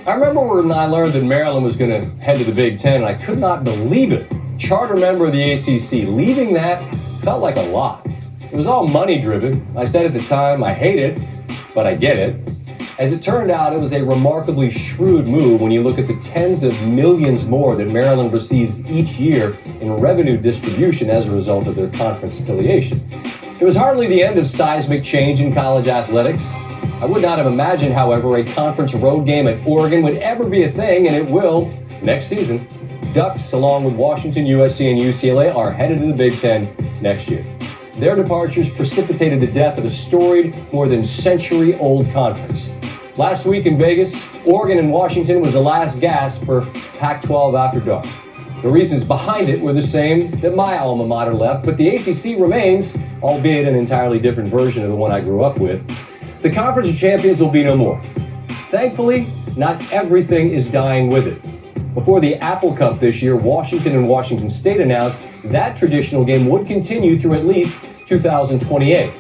I remember when I learned that Maryland was going to head to the Big Ten, and I could not believe it. Charter member of the ACC, leaving that felt like a lot. It was all money-driven. I said at the time, I hate it, but I get it. As it turned out, it was a remarkably shrewd move when you look at the tens of millions more that Maryland receives each year in revenue distribution as a result of their conference affiliation. It was hardly the end of seismic change in college athletics. I would not have imagined, however, a conference road game at Oregon would ever be a thing, and it will next season. Ducks, along with Washington, USC, and UCLA, are headed to the Big Ten next year. Their departures precipitated the death of a storied, more than century-old conference. Last week in Vegas, Oregon and Washington was the last gasp for Pac-12 after dark. The reasons behind it were the same that my alma mater left, but the ACC remains, albeit an entirely different version of the one I grew up with. The Conference of Champions will be no more. Thankfully, not everything is dying with it. Before the Apple Cup this year, Washington and Washington State announced that traditional game would continue through at least 2028.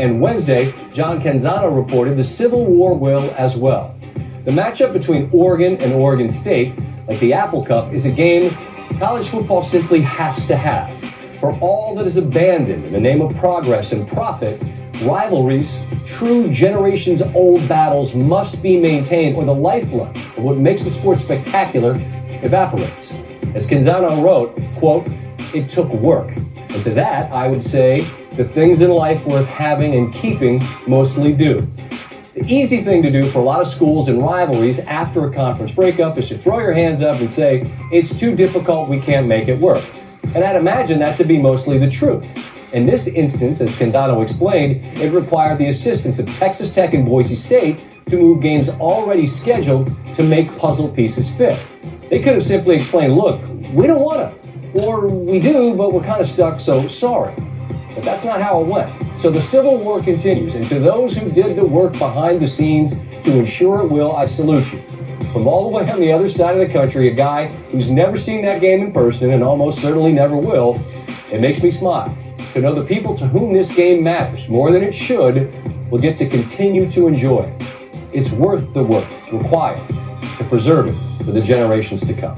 And Wednesday, John Canzano reported the Civil War will as well. The matchup between Oregon and Oregon State, like the Apple Cup, is a game college football simply has to have. For all that is abandoned in the name of progress and profit, rivalries, true generations-old battles must be maintained, or the lifeblood of what makes the sport spectacular evaporates. As Canzano wrote, quote, "It took work." And to that, I would say, the things in life worth having and keeping mostly do. The easy thing to do for a lot of schools and rivalries after a conference breakup is to throw your hands up and say, it's too difficult, we can't make it work. And I'd imagine that to be mostly the truth. In this instance, as Canzano explained, it required the assistance of Texas Tech and Boise State to move games already scheduled to make puzzle pieces fit. They could have simply explained, look, we don't want to, or we do, but we're kind of stuck, so sorry. But that's not how it went. So the Civil War continues, and to those who did the work behind the scenes to ensure it will, I salute you. From all the way on the other side of the country, a guy who's never seen that game in person and almost certainly never will, it makes me smile to know the people to whom this game matters more than it should will get to continue to enjoy it. It's worth the work required to preserve it for the generations to come.